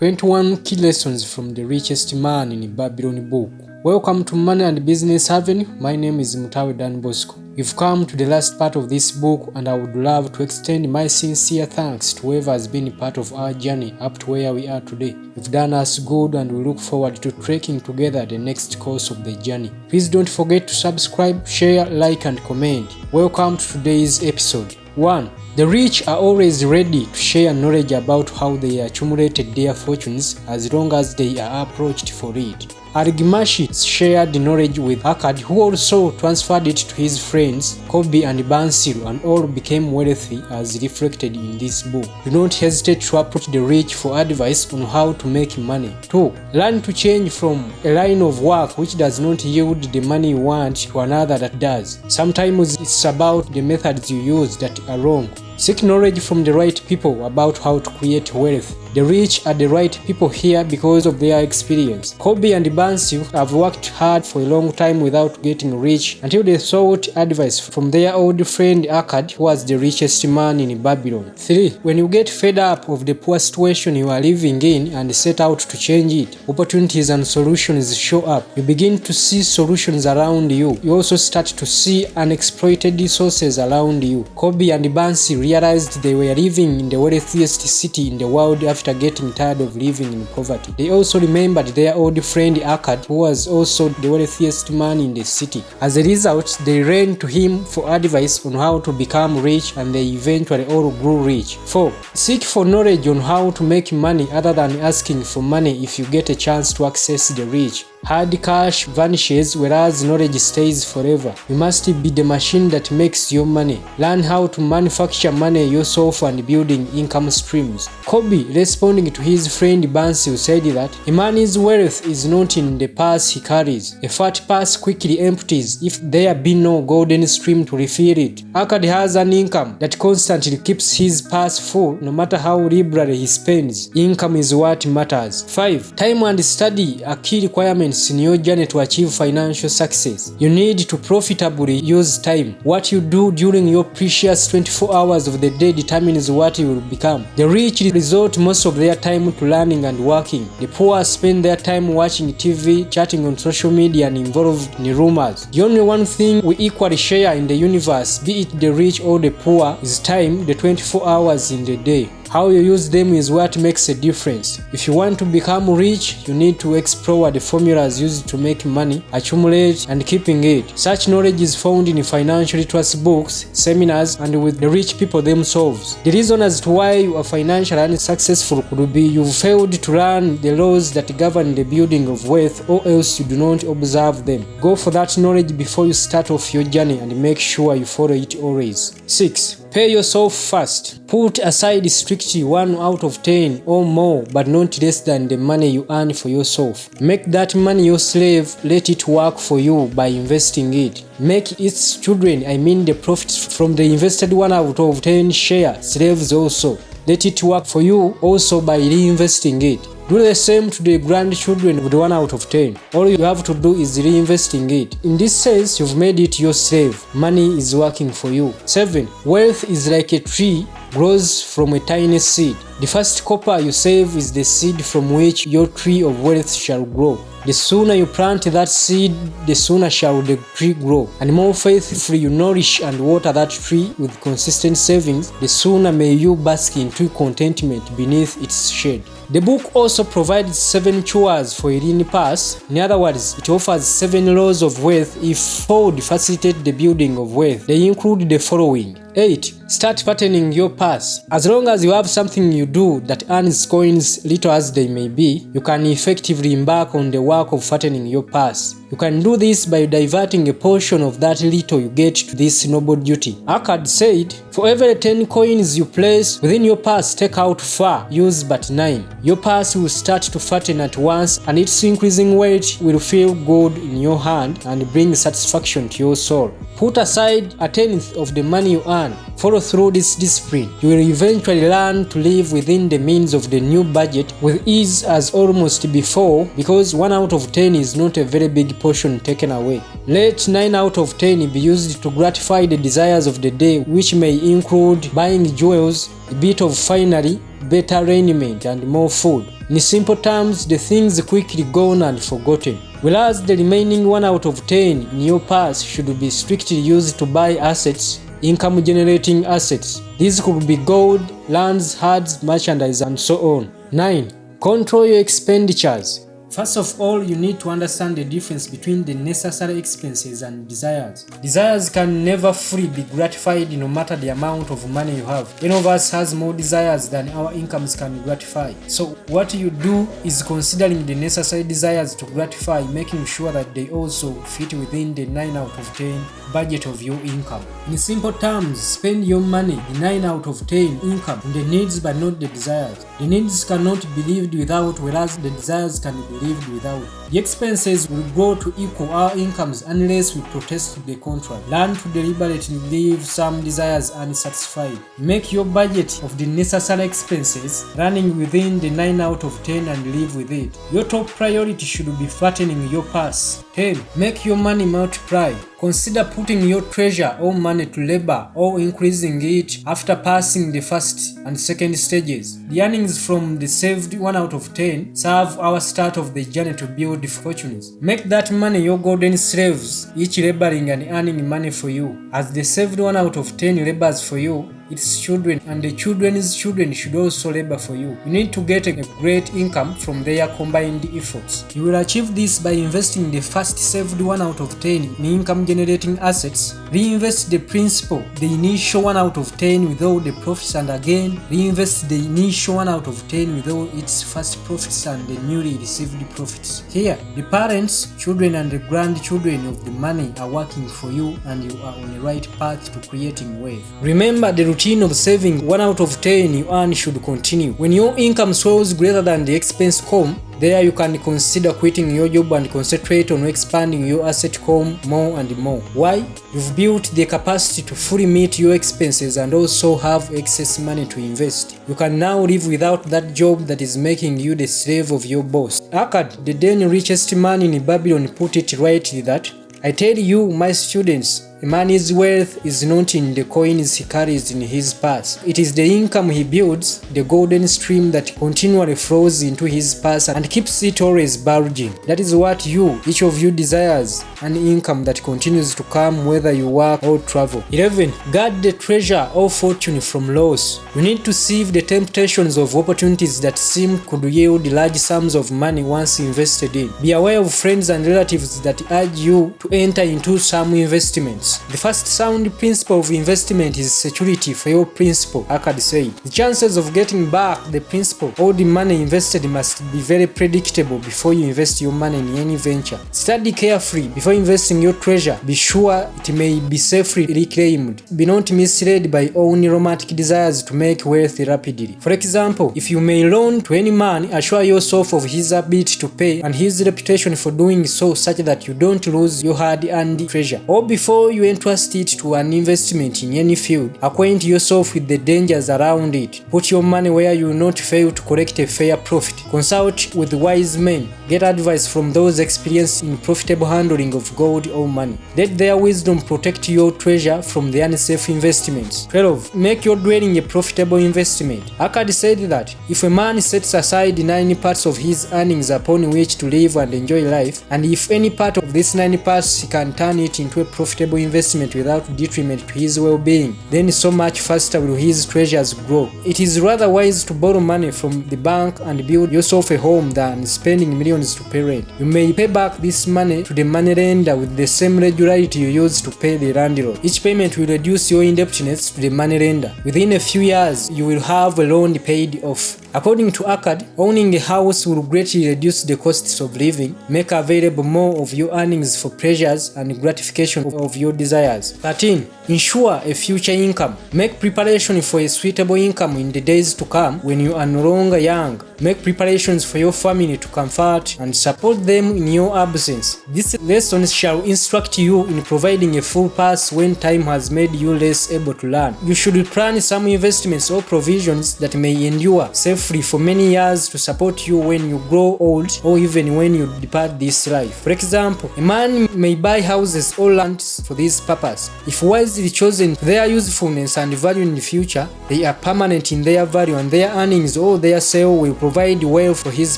21 Key Lessons from the Richest Man in Babylon book. Welcome to Money and Business Avenue. My name is Mutawe Dan Bosco. We've come to the last part of this book, and I would love to extend my sincere thanks to whoever has been part of our journey up to where we are today. You've done us good, and we look forward to trekking together the next course of the journey. Please don't forget to subscribe, share, like, and comment. Welcome to today's episode. 1. The rich are always ready to share knowledge about how they accumulated their fortunes as long as they are approached for it. Argimashit shared the knowledge with Akkad, who also transferred it to his friends Kobe and Bansil, and all became wealthy as reflected in this book. Do not hesitate to approach the rich for advice on how to make money. 2. Learn to change from a line of work which does not yield the money you want to another that does. Sometimes it's about the methods you use that are wrong. Seek knowledge from the right people about how to create wealth. The rich are the right people here because of their experience. Kobe and Bansil have worked hard for a long time without getting rich until they sought advice from their old friend Akkad, who was the richest man in Babylon. 3. When you get fed up of the poor situation you are living in and set out to change it, opportunities and solutions show up. You begin to see solutions around you. You also start to see unexploited resources around you. Kobe and Bansil realized they were living in the wealthiest city in the world after getting tired of living in poverty. They also remembered their old friend Akkad, who was also the wealthiest man in the city. As a result, they ran to him for advice on how to become rich, and they eventually all grew rich. 4. Seek for knowledge on how to make money other than asking for money if you get a chance to access the rich. Hard cash vanishes, whereas knowledge stays forever. You must be the machine that makes your money. Learn how to manufacture money yourself and building income streams. Kobe, responding to his friend Bansil, said that a man's wealth is not in the purse he carries. A fat purse quickly empties if there be no golden stream to refill it. Akkad has an income that constantly keeps his purse full no matter how liberally he spends. Income is what matters. 5. Time and study are key requirements in your journey to achieve financial success. You need to profitably use time. What you do during your precious 24 hours of the day determines what you will become. The rich resort most of their time to learning and working. The poor spend their time watching TV, chatting on social media, and involved in rumors. The only one thing we equally share in the universe, be it the rich or the poor, is time, the 24 hours in the day. How you use them is what makes a difference. If you want to become rich, you need to explore the formulas used to make money, accumulate, and keeping it. Such knowledge is found in financial literacy books, seminars, and with the rich people themselves. The reason as to why you are financially unsuccessful could be you've failed to learn the laws that govern the building of wealth, or else you do not observe them. Go for that knowledge before you start off your journey, and make sure you follow it always. 6. Pay yourself first. Put aside strictly 1 out of 10 or more, but not less than the money you earn for yourself. Make that money your slave. Let it work for you by investing it. Make its children, I mean the profits from the invested 1 out of 10 share, slaves also. Let it work for you also by reinvesting it. Do the same to the grandchildren with 1 out of 10. All you have to do is reinvesting it. In this sense, you've made it your slave. Money is working for you. 7. Wealth is like a tree, grows from a tiny seed. The first copper you save is the seed from which your tree of wealth shall grow. The sooner you plant that seed, the sooner shall the tree grow. And more faithfully you nourish and water that tree with consistent savings, the sooner may you bask in true contentment beneath its shade. The book also provides 7 chores for a lean purse. In other words, it offers 7 laws of wealth if 4 facilitate the building of wealth. They include the following. 8. Start patterning your purse. As long as you have something you do that earns coins, little as they may be, you can effectively embark on the work of fattening your purse. You can do this by diverting a portion of that little you get to this noble duty. Akkad said, for every 10 coins you place within your purse, take out 4, use but 9. Your purse will start to fatten at once, and its increasing weight will feel good in your hand and bring satisfaction to your soul. Put aside 1/10 of the money you earn. Follow through this discipline. You will eventually learn to live within the means of the new budget with ease as almost before, because 1 out of 10 is not a very big portion taken away. Let 9 out of 10 be used to gratify the desires of the day, which may include buying jewels, a bit of finery, better raiment, and more food. In simple terms, the things quickly gone and forgotten. Whereas the remaining 1 out of 10 in your purse should be strictly used to buy assets, income-generating assets. These could be gold, lands, herds, merchandise, and so on. 9. Control your expenditures. First of all, you need to understand the difference between the necessary expenses and desires. Desires can never fully be gratified no matter the amount of money you have. Any of us has more desires than our incomes can gratify. So what you do is considering the necessary desires to gratify, making sure that they also fit within the 9 out of 10 budget of your income. In simple terms, spend your money, the 9 out of 10 income, on the needs but not the desires. The needs cannot be lived without, whereas the desires can be lived without. The expenses will grow to equal our incomes unless we protest to the contrary. Learn to deliberately leave some desires unsatisfied. Make your budget of the necessary expenses, running within the 9 out of 10 and live with it. Your top priority should be fattening your purse. 10. Make your money multiply. Consider putting your treasure or money to labor or increasing it after passing the first and second stages. The earnings from the saved 1 out of 10 serve our start of the journey to build fortunes. Make that money your golden slaves, each laboring and earning money for you. As the saved 1 out of 10 labors for you, its children and the children's children should also labor for you. You need to get a great income from their combined efforts. You will achieve this by investing the first saved 1 out of 10 in income generating assets. Reinvest the principal, the initial 1 out of 10 with all the profits, and again reinvest the initial 1 out of 10 with all its first profits and the newly received profits. Here, the parents, children, and the grandchildren of the money are working for you, and you are on the right path to creating wealth. Remember, the routine of saving 1 out of 10 you earn should continue. When your income swells greater than the expense column, there you can consider quitting your job and concentrate on expanding your asset column more and more. Why? You've built the capacity to fully meet your expenses and also have excess money to invest. You can now live without that job that is making you the slave of your boss. Akkad, the then richest man in Babylon, put it rightly that, I tell you, my students, a man's wealth is not in the coins he carries in his purse. It is the income he builds, the golden stream that continually flows into his purse and keeps it always bulging. That is what each of you desires, an income that continues to come whether you work or travel. 11. Guard the treasure or fortune from loss. You need to sieve the temptations of opportunities that seem could yield large sums of money once invested in. Be aware of friends and relatives that urge you to enter into some investments. The first sound principle of investment is security for your principal, Akkad said. The chances of getting back the principal or the money invested must be very predictable before you invest your money in any venture. Study carefully before investing your treasure. Be sure it may be safely reclaimed. Be not misled by only romantic desires to make wealth rapidly. For example, if you may loan to any man, assure yourself of his ability to pay and his reputation for doing so such that you don't lose your hard-earned treasure. Or before you entrust it to an investment in any field, acquaint yourself with the dangers around it. Put your money where you will not fail to collect a fair profit. Consult with wise men. Get advice from those experienced in profitable handling of gold or money. Let their wisdom protect your treasure from the unsafe investments. 12. Make your dwelling a profitable investment. Akkad said that if a man sets aside 9 parts of his earnings upon which to live and enjoy life, and if any part of these 9 parts he can turn it into a profitable investment without detriment to his well-being, then so much faster will his treasures grow. It is rather wise to borrow money from the bank and build yourself a home than spending millions to pay rent. You may pay back this money to the money lender with the same regularity you use to pay the landlord. Each payment will reduce your indebtedness to the money lender. Within a few years, you will have a loan paid off. According to Akkad, owning a house will greatly reduce the costs of living, make available more of your earnings for pleasures and gratification of your desires. 13. Ensure a future income. Make preparation for a suitable income in the days to come when you are no longer young. Make preparations for your family to comfort and support them in your absence. This lesson shall instruct you in providing a full pass when time has made you less able to learn. You should plan some investments or provisions that may endure, save carefully for many years to support you when you grow old or even when you depart this life. For example, a man may buy houses or lands for this purpose. If wisely chosen, their usefulness and value in the future, they are permanent in their value, and their earnings or their sale will provide wealth for his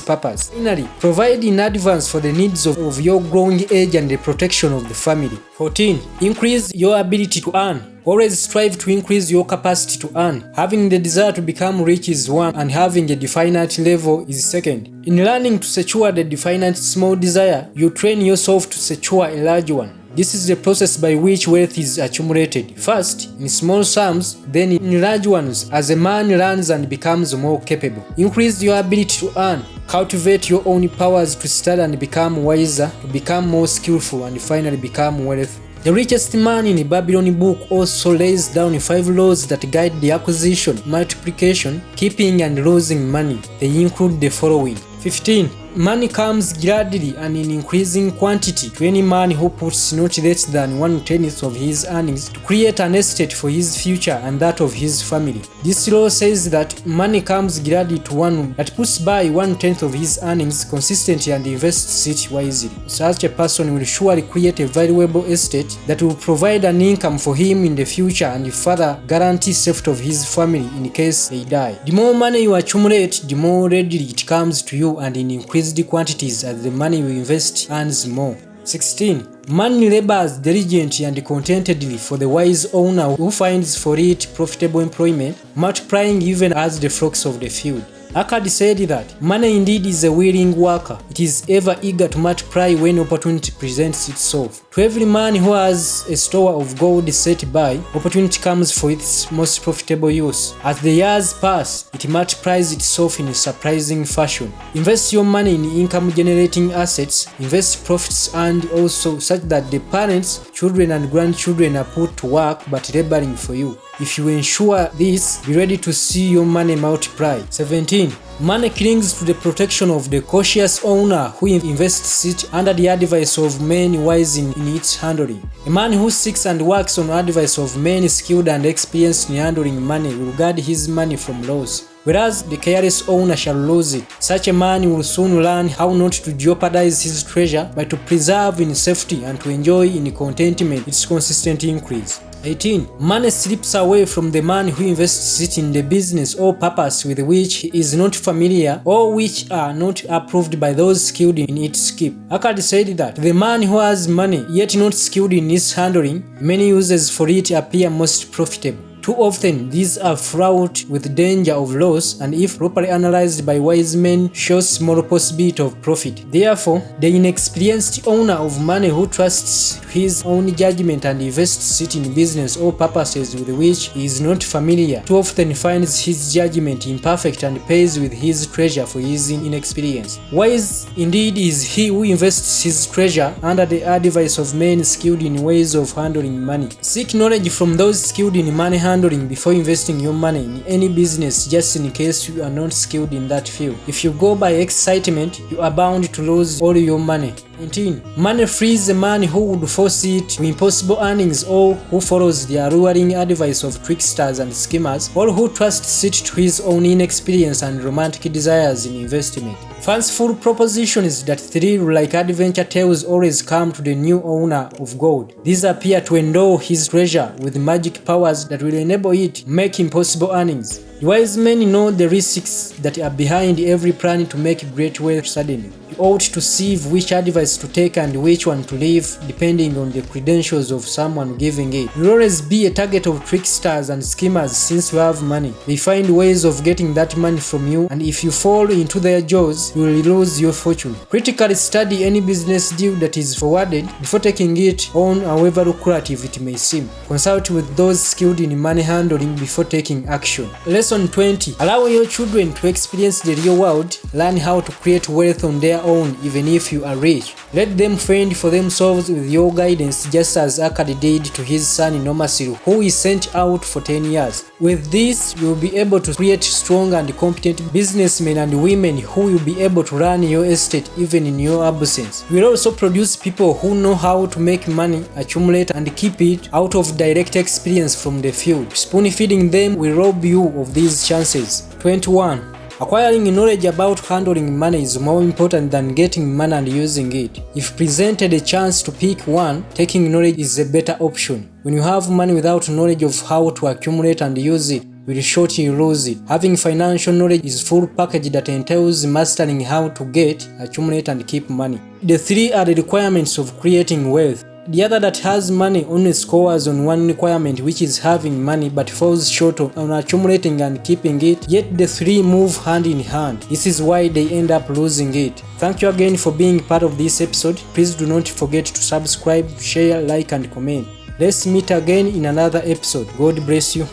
purpose. Finally, provide in advance for the needs of your growing age and the protection of the family. 14. Increase your ability to earn. Always strive to increase your capacity to earn. Having the desire to become rich is one, and having a definite level is second. In learning to secure the definite small desire, you train yourself to secure a large one. This is the process by which wealth is accumulated. First, in small sums, then in large ones, as a man learns and becomes more capable. Increase your ability to earn. Cultivate your own powers to study and become wiser, to become more skillful, and finally become wealthy. The Richest Man in Babylon book also lays down 5 laws that guide the acquisition, multiplication, keeping, and losing money. They include the following. 15. Money comes gladly and in increasing quantity to any man who puts not less than 1/10 of his earnings to create an estate for his future and that of his family. This law says that money comes gladly to one that puts by 1/10 of his earnings consistently and invests it wisely. Such a person will surely create a valuable estate that will provide an income for him in the future and further guarantee safety of his family in case they die. The more money you accumulate, the more readily it comes to you and in increased quantities as the money you invest earns more. 16. Money labors diligently and contentedly for the wise owner who finds for it profitable employment, multiplying even as the flocks of the field. Akkad said that money indeed is a willing worker. It is ever eager to multiply when opportunity presents itself. To every man who has a store of gold set by, opportunity comes for its most profitable use. As the years pass, it multiplies itself in a surprising fashion. Invest your money in income-generating assets, invest profits earned also such that the parents, children, and grandchildren are put to work but laboring for you. If you ensure this, be ready to see your money multiply. 17. Money clings to the protection of the cautious owner who invests it under the advice of men wise in its handling. A man who seeks and works on advice of men skilled and experienced in handling money will guard his money from loss, whereas the careless owner shall lose it. Such a man will soon learn how not to jeopardize his treasure, but to preserve in safety and to enjoy in contentment its consistent increase. 18. Money slips away from the man who invests it in the business or purpose with which he is not familiar or which are not approved by those skilled in its keep. Akkad said that the man who has money yet not skilled in its handling, many uses for it appear most profitable. Too often, these are fraught with danger of loss, and if properly analyzed by wise men, shows small possibility of profit. Therefore, the inexperienced owner of money who trusts his own judgment and invests it in business or purposes with which he is not familiar, too often finds his judgment imperfect and pays with his treasure for his inexperience. Wise indeed is he who invests his treasure under the advice of men skilled in ways of handling money. Seek knowledge from those skilled in money handling before investing your money in any business, just in case you are not skilled in that field. If you go by excitement, you are bound to lose all your money. 19. Money frees a man who would force it to impossible earnings, or who follows the alluring advice of tricksters and schemers, or who trusts it to his own inexperience and romantic desires in investment. Fanciful propositions that thrill like adventure tales always come to the new owner of gold. These appear to endow his treasure with magic powers that will enable it to make impossible earnings. The wise men know the risks that are behind every plan to make great wealth suddenly. You ought to see which advice to take and which one to leave depending on the credentials of someone giving it. You will always be a target of tricksters and schemers since you have money. They find ways of getting that money from you, and if you fall into their jaws, you will lose your fortune. Critically study any business deal that is forwarded before taking it on, however lucrative it may seem. Consult with those skilled in money handling before taking action. Lesson 20. Allow your children to experience the real world. Learn how to create wealth on their own even if you are rich. Let them fend for themselves with your guidance, just as Akkad did to his son Nomasiru, who he sent out for 10 years. With this, you will be able to create strong and competent businessmen and women who will be able to run your estate even in your absence. You will also produce people who know how to make money, accumulate and keep it out of direct experience from the field. Spoon feeding them will rob you of these chances. 21. Acquiring knowledge about handling money is more important than getting money and using it. If presented a chance to pick one, taking knowledge is a better option. When you have money without knowledge of how to accumulate and use it, you will shortly lose it. Having financial knowledge is full package that entails mastering how to get, accumulate and keep money. The three are the requirements of creating wealth. The other that has money only scores on one requirement, which is having money, but falls short on accumulating and keeping it, yet the three move hand in hand. This is why they end up losing it. Thank you again for being part of this episode. Please do not forget to subscribe, share, like and comment. Let's meet again in another episode. God bless you.